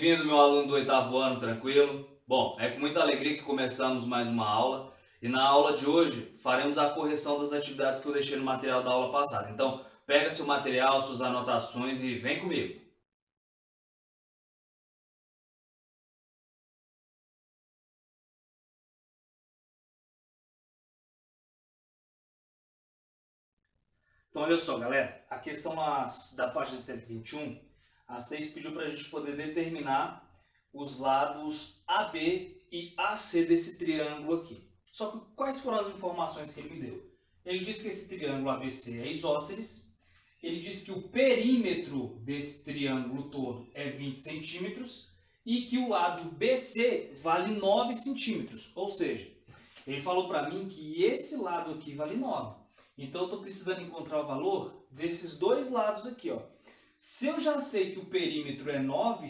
Bem-vindo, meu aluno do oitavo ano, tranquilo? Bom, é com muita alegria que começamos mais uma aula e na aula de hoje faremos a correção das atividades que eu deixei no material da aula passada. Então, pega seu material, suas anotações e vem comigo. Então, olha só, galera, a questão da página 121, a 6 pediu para a gente poder determinar os lados AB e AC desse triângulo aqui. Só que quais foram as informações que ele me deu? Ele disse que esse triângulo ABC é isósceles, ele disse que o perímetro desse triângulo todo é 20 centímetros e que o lado BC vale 9 centímetros, ou seja, ele falou para mim que esse lado aqui vale 9. Então eu estou precisando encontrar o valor desses dois lados aqui, ó. Se eu já sei que o perímetro é 20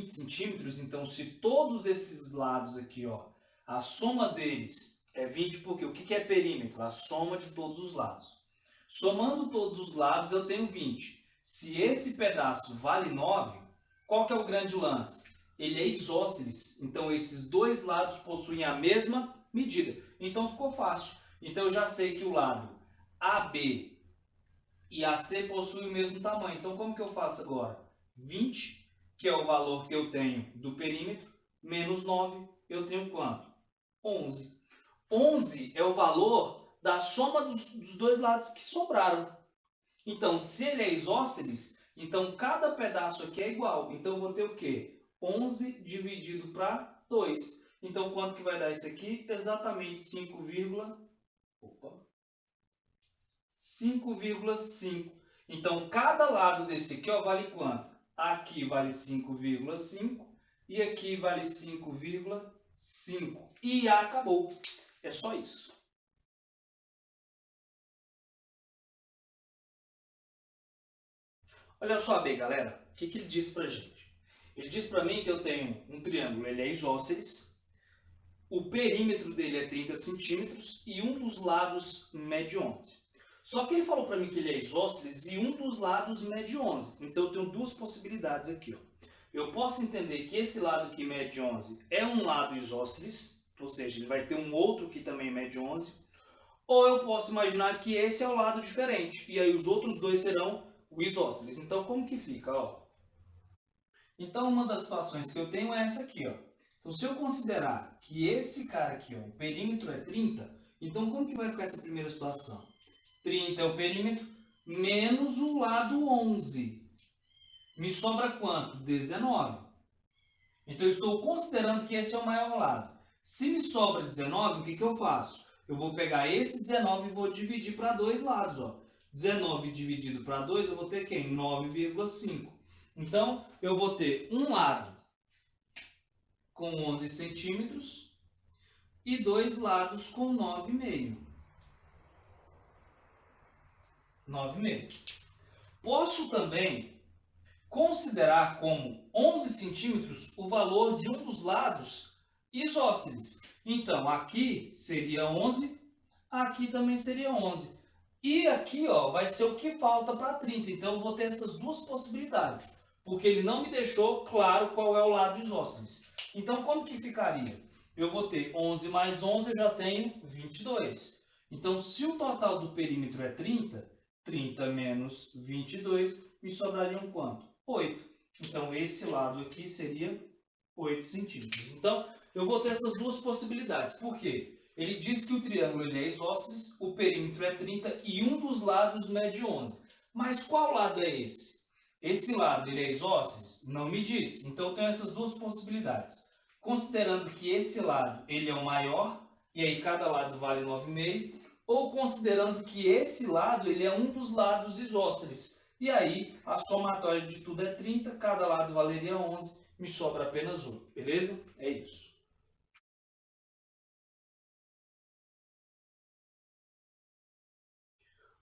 centímetros, então se todos esses lados aqui, ó, a soma deles é 20, porque o que é perímetro? A soma de todos os lados. Somando todos os lados eu tenho 20. Se esse pedaço vale 9, qual que é o grande lance? Ele é isósceles, então esses dois lados possuem a mesma medida. Então ficou fácil. Então eu já sei que o lado AB e AC possuem o mesmo tamanho. Então como que eu faço agora? 20, que é o valor que eu tenho do perímetro, menos 9, eu tenho quanto? 11. 11 é o valor da soma dos dois lados que sobraram. Então, se ele é isósceles, então cada pedaço aqui é igual. Então eu vou ter o quê? 11 dividido para 2. Então quanto que vai dar isso aqui? Exatamente 5,5. Então, cada lado desse aqui, ó, vale quanto? Aqui vale 5,5 e aqui vale 5,5. E acabou. É só isso. Olha só bem, galera. O que ele disse pra gente? Ele disse pra mim que eu tenho um triângulo, ele é isósceles. O perímetro dele é 30 centímetros e um dos lados mede 11. Só que ele falou para mim que ele é isósceles e um dos lados mede 11. Então eu tenho duas possibilidades aqui, ó. Eu posso entender que esse lado que mede 11 é um lado isósceles, ou seja, ele vai ter um outro que também mede 11. Ou eu posso imaginar que esse é o lado diferente, e aí os outros dois serão o isósceles. Então como que fica, ó? Então uma das situações que eu tenho é essa aqui, ó. Então se eu considerar que esse cara aqui, ó, o perímetro é 30, então como que vai ficar essa primeira situação? 30 é o perímetro, menos o lado 11. Me sobra quanto? 19. Então, eu estou considerando que esse é o maior lado. Se me sobra 19, o que eu faço? Eu vou pegar esse 19 e vou dividir para dois lados. Ó. 19 dividido para 2, eu vou ter quem? 9,5. Então, eu vou ter um lado com 11 centímetros e dois lados com 9,5. 9,5. Posso também considerar como 11 centímetros o valor de um dos lados isósceles. Então, aqui seria 11, aqui também seria 11. E aqui, ó, vai ser o que falta para 30. Então, eu vou ter essas duas possibilidades, porque ele não me deixou claro qual é o lado isósceles. Então, como que ficaria? Eu vou ter 11 mais 11, eu já tenho 22. Então, se o total do perímetro é 30, 30 menos 22, me sobrariam quanto? 8. Então, esse lado aqui seria 8 centímetros. Então, eu vou ter essas duas possibilidades. Por quê? Ele diz que o triângulo ele é isósceles, o perímetro é 30 e um dos lados mede 11. Mas qual lado é esse? Esse lado ele é isósceles? Não me diz. Então, eu tenho essas duas possibilidades. Considerando que esse lado ele é o maior, e aí cada lado vale 9,5, ou considerando que esse lado ele é um dos lados isósceles. E aí, a somatória de tudo é 30, cada lado valeria 11, me sobra apenas 1, beleza? É isso.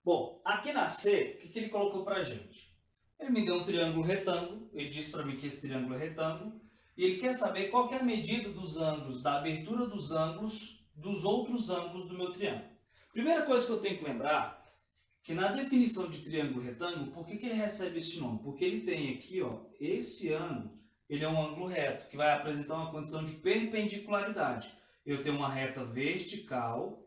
Bom, aqui na C, o que ele colocou pra gente? Ele me deu um triângulo retângulo, ele disse para mim que esse triângulo é retângulo, e ele quer saber qual que é a medida dos ângulos, da abertura dos ângulos, dos outros ângulos do meu triângulo. Primeira coisa que eu tenho que lembrar, que na definição de triângulo retângulo, por que ele recebe esse nome? Porque ele tem aqui, ó, esse ângulo ele é um ângulo reto, que vai apresentar uma condição de perpendicularidade. Eu tenho uma reta vertical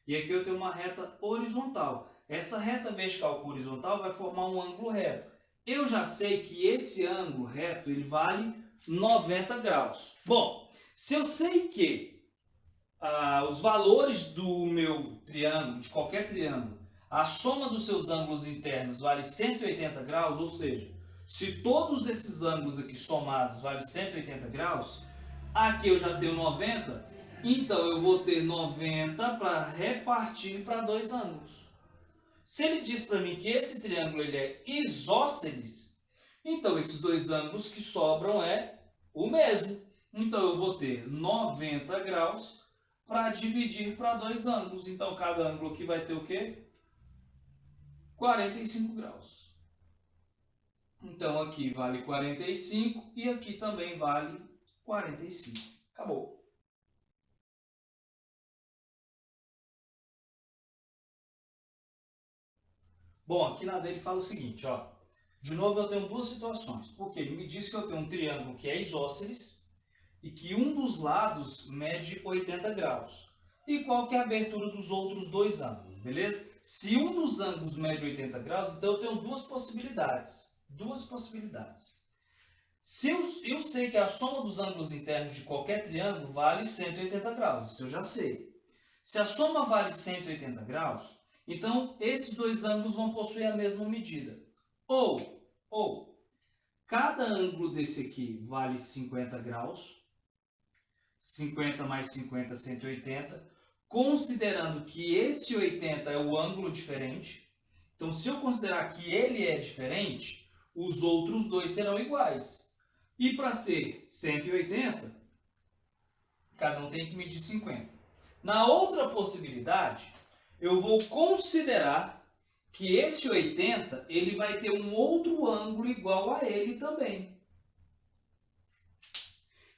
e aqui eu tenho uma reta horizontal. Essa reta vertical com horizontal vai formar um ângulo reto. Eu já sei que esse ângulo reto ele vale 90 graus. Bom, se eu sei que os valores do meu triângulo, de qualquer triângulo, a soma dos seus ângulos internos vale 180 graus, ou seja, se todos esses ângulos aqui somados valem 180 graus, aqui eu já tenho 90, então eu vou ter 90 para repartir para dois ângulos. Se ele diz para mim que esse triângulo ele é isósceles, então esses dois ângulos que sobram é o mesmo. Então eu vou ter 90 graus para dividir para dois ângulos. Então cada ângulo aqui vai ter o quê? 45 graus. Então aqui vale 45 e aqui também vale 45. Acabou. Bom, aqui na dele fala o seguinte, ó. De novo eu tenho duas situações. Porque ele me diz que eu tenho um triângulo que é isósceles e que um dos lados mede 80 graus. E qual que é a abertura dos outros dois ângulos, beleza? Se um dos ângulos mede 80 graus, então eu tenho duas possibilidades. Se eu sei que a soma dos ângulos internos de qualquer triângulo vale 180 graus, isso eu já sei. Se a soma vale 180 graus, então esses dois ângulos vão possuir a mesma medida. Ou cada ângulo desse aqui vale 50 graus, 50 mais 50, 180, considerando que esse 80 é o ângulo diferente. Então, se eu considerar que ele é diferente, os outros dois serão iguais. E para ser 180, cada um tem que medir 50. Na outra possibilidade, eu vou considerar que esse 80 ele vai ter um outro ângulo igual a ele também.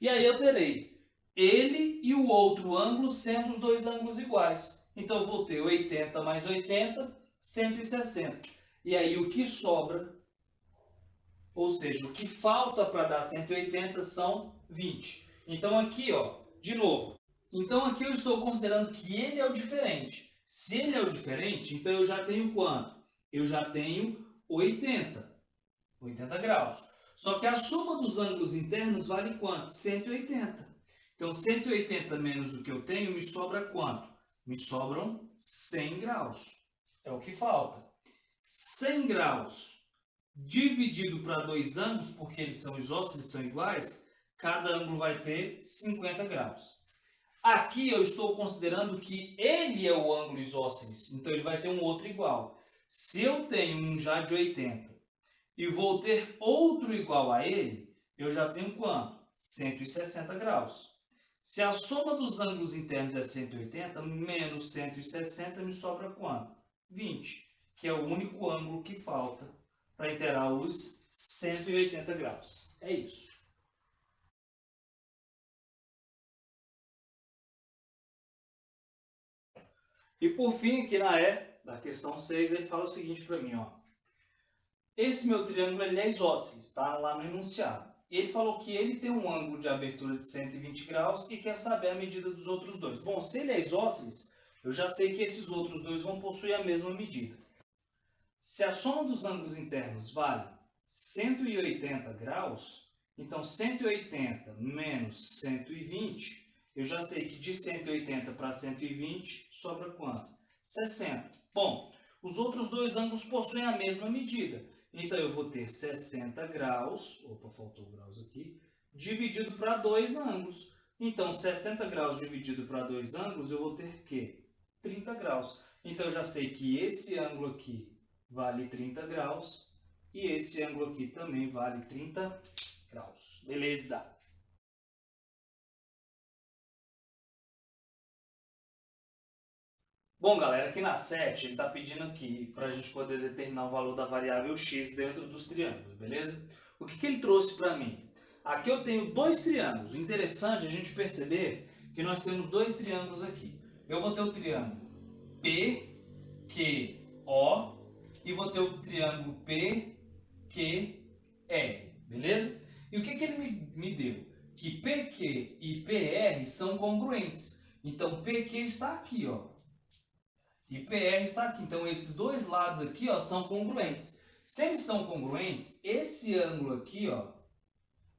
E aí eu terei ele e o outro ângulo sendo os dois ângulos iguais. Então eu vou ter 80 mais 80, 160. E aí o que sobra, ou seja, o que falta para dar 180 são 20. Então aqui, ó, de novo. Então aqui eu estou considerando que ele é o diferente. Se ele é o diferente, então eu já tenho quanto? Eu já tenho 80 graus. Só que a soma dos ângulos internos vale quanto? 180. Então 180 menos o que eu tenho me sobra quanto? Me sobram 100 graus. É o que falta. 100 graus dividido para dois ângulos, porque eles são isósceles, são iguais, cada ângulo vai ter 50 graus. Aqui eu estou considerando que ele é o ângulo isósceles, então ele vai ter um outro igual. Se eu tenho um já de 80 e vou ter outro igual a ele, eu já tenho quanto? 160 graus. Se a soma dos ângulos internos é 180, menos 160 me sobra quanto? 20, que é o único ângulo que falta para inteirar os 180 graus. É isso. E por fim, aqui na da questão 6, ele fala o seguinte para mim, ó. Esse meu triângulo ele é isósceles, está lá no enunciado. E ele falou que ele tem um ângulo de abertura de 120 graus e quer saber a medida dos outros dois. Bom, se ele é isósceles, eu já sei que esses outros dois vão possuir a mesma medida. Se a soma dos ângulos internos vale 180 graus, então 180 menos 120, eu já sei que de 180 para 120 sobra quanto? 60. Bom, os outros dois ângulos possuem a mesma medida. Então eu vou ter 60 graus, opa, faltou graus aqui, dividido para dois ângulos. Então 60 graus dividido para dois ângulos, eu vou ter o quê? 30 graus. Então eu já sei que esse ângulo aqui vale 30 graus e esse ângulo aqui também vale 30 graus. Beleza? Bom, galera, aqui na 7 ele está pedindo aqui para a gente poder determinar o valor da variável x dentro dos triângulos, beleza? O que ele trouxe para mim? Aqui eu tenho dois triângulos. O interessante é a gente perceber que nós temos dois triângulos aqui. Eu vou ter o triângulo PQO e vou ter o triângulo PQR, beleza? E o que ele me deu? Que PQ e PR são congruentes. Então, PQ está aqui, ó. E PR está aqui. Então, esses dois lados aqui, ó, são congruentes. Se eles são congruentes, esse ângulo aqui, ó,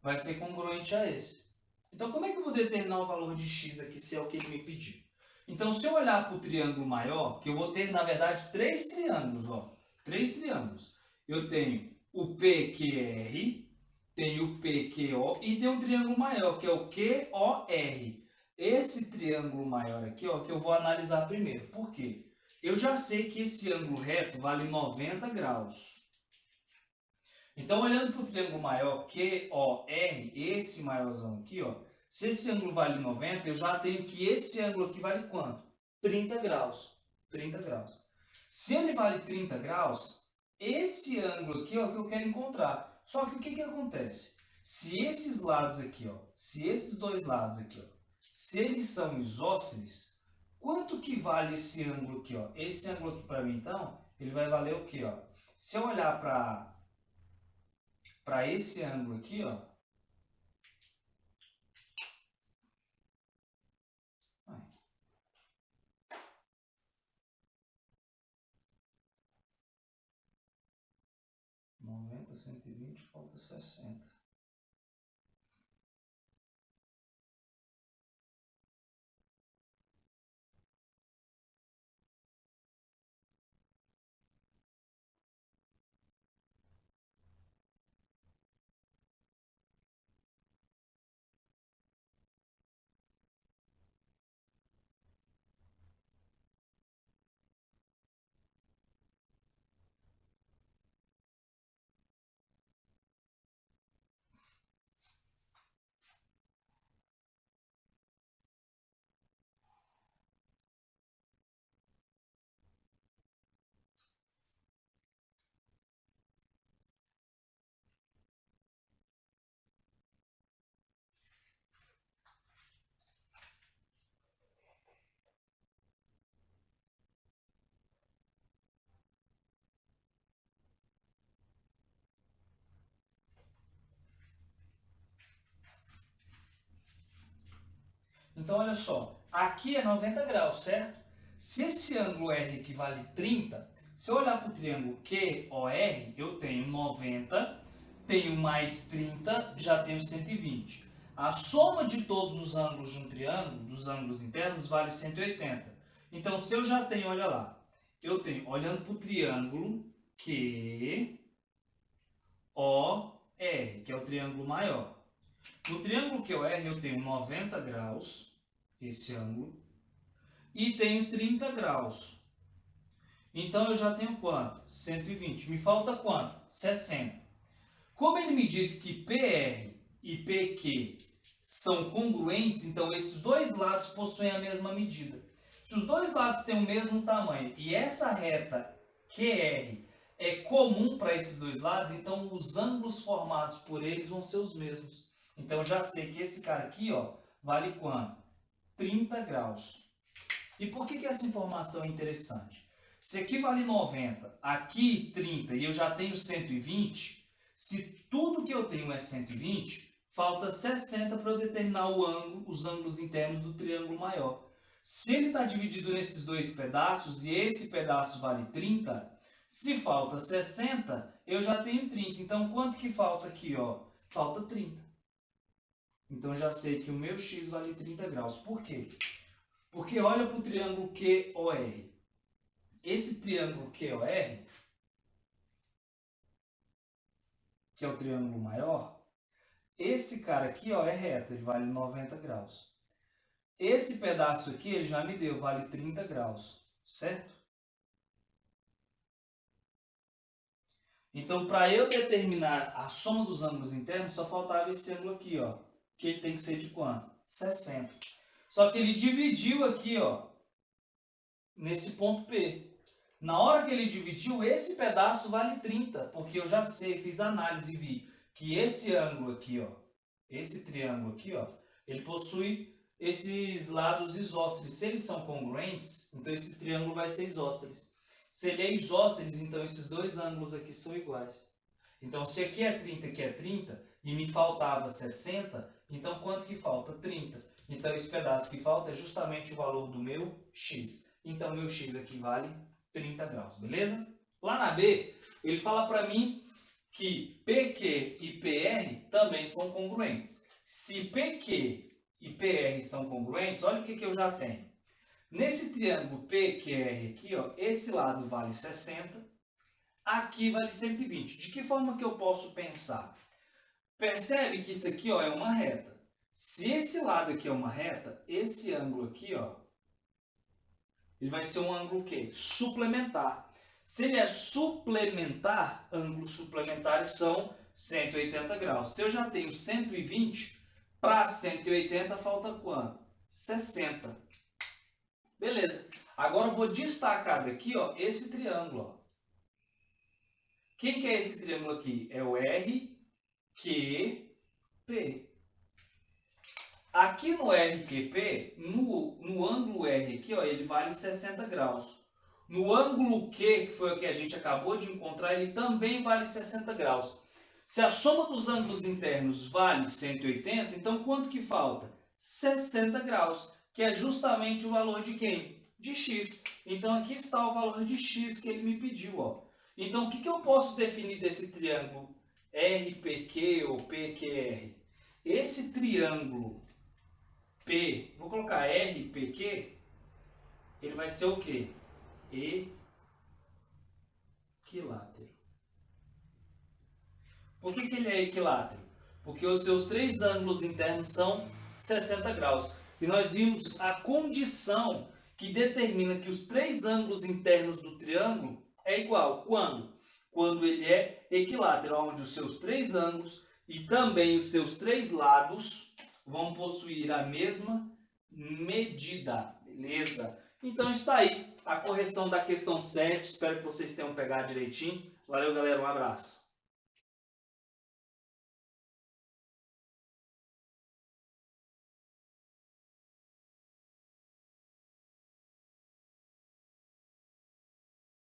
vai ser congruente a esse. Então, como é que eu vou determinar o valor de x aqui, se é o que ele me pediu? Então, se eu olhar para o triângulo maior, que eu vou ter, na verdade, três triângulos, ó. Três triângulos. Eu tenho o PQR, tenho o PQO e tem um triângulo maior, que é o QOR. Esse triângulo maior aqui, ó, que eu vou analisar primeiro. Por quê? Eu já sei que esse ângulo reto vale 90 graus. Então, olhando para o triângulo maior QOR, esse maiorzão aqui, ó, se esse ângulo vale 90, eu já tenho que esse ângulo aqui vale quanto? 30 graus. 30 graus. Se ele vale 30 graus, esse ângulo aqui, ó, que eu quero encontrar. Só que o que acontece? Se esses lados aqui, ó, se esses dois lados aqui, ó, se eles são isósceles, quanto que vale esse ângulo aqui, ó? Esse ângulo aqui para mim, então, ele vai valer o quê, ó? Se eu olhar para esse ângulo aqui, ó, 90, 120, falta 60. Então, olha só, aqui é 90 graus, certo? Se esse ângulo R equivale 30, se eu olhar para o triângulo QOR, eu tenho 90, tenho mais 30, já tenho 120. A soma de todos os ângulos de um triângulo, dos ângulos internos, vale 180. Então, se eu já tenho, olha lá, eu tenho, olhando para o triângulo QOR, que é o triângulo maior. No triângulo QOR eu tenho 90 graus, esse ângulo, e tenho 30 graus. Então eu já tenho quanto? 120. Me falta quanto? 60. Como ele me disse que PR e PQ são congruentes, então esses dois lados possuem a mesma medida. Se os dois lados têm o mesmo tamanho e essa reta QR é comum para esses dois lados, então os ângulos formados por eles vão ser os mesmos. Então eu já sei que esse cara aqui, ó, vale quanto? 30 graus. E por que essa informação é interessante? Se aqui vale 90, aqui 30 e eu já tenho 120, se tudo que eu tenho é 120, falta 60 para eu determinar o ângulo, os ângulos internos do triângulo maior. Se ele está dividido nesses dois pedaços e esse pedaço vale 30, se falta 60, eu já tenho 30. Então, quanto que falta aqui, ó? Falta 30. Então, já sei que o meu x vale 30 graus. Por quê? Porque olha para o triângulo QOR. Esse triângulo QOR, que é o triângulo maior, esse cara aqui, ó, é reto, ele vale 90 graus. Esse pedaço aqui, ele já me deu, vale 30 graus, certo? Então, para eu determinar a soma dos ângulos internos, só faltava esse ângulo aqui, ó, que ele tem que ser de quanto? 60. Só que ele dividiu aqui, ó, nesse ponto P. Na hora que ele dividiu, esse pedaço vale 30, porque eu já sei, fiz análise e vi que esse ângulo aqui, ó, esse triângulo aqui, ó, ele possui esses lados isósceles. Se eles são congruentes, então esse triângulo vai ser isósceles. Se ele é isósceles, então esses dois ângulos aqui são iguais. Então, se aqui é 30 e aqui é 30, e me faltava 60, então quanto que falta? 30. Então esse pedaço que falta é justamente o valor do meu x. Então meu x aqui vale 30 graus, beleza? Lá na B, ele fala para mim que PQ e PR também são congruentes. Se PQ e PR são congruentes, olha o que eu já tenho. Nesse triângulo PQR aqui, ó, esse lado vale 60, aqui vale 120. De que forma que eu posso pensar? Percebe que isso aqui, ó, é uma reta. Se esse lado aqui é uma reta, esse ângulo aqui, ó, ele vai ser um ângulo o quê? Suplementar. Se ele é suplementar, ângulos suplementares são 180 graus. Se eu já tenho 120, para 180 falta quanto? 60. Beleza. Agora eu vou destacar daqui, ó, esse triângulo. Ó. Quem que é esse triângulo aqui? É o RQP. Aqui no RQP, no ângulo R aqui, ó, ele vale 60 graus. No ângulo Q, que foi o que a gente acabou de encontrar, ele também vale 60 graus. Se a soma dos ângulos internos vale 180, então quanto que falta? 60 graus, que é justamente o valor de quem? De x. Então aqui está o valor de x que ele me pediu. Ó. Então o que eu posso definir desse triângulo RPQ ou PQR? Esse triângulo P, vou colocar RPQ, ele vai ser o quê? Equilátero. Por que ele é equilátero? Porque os seus três ângulos internos são 60 graus. E nós vimos a condição que determina que os três ângulos internos do triângulo é igual. Quando? Quando ele é equilátero, onde os seus três ângulos e também os seus três lados vão possuir a mesma medida. Beleza? Então está aí a correção da questão 7. Espero que vocês tenham pegado direitinho. Valeu, galera. Um abraço.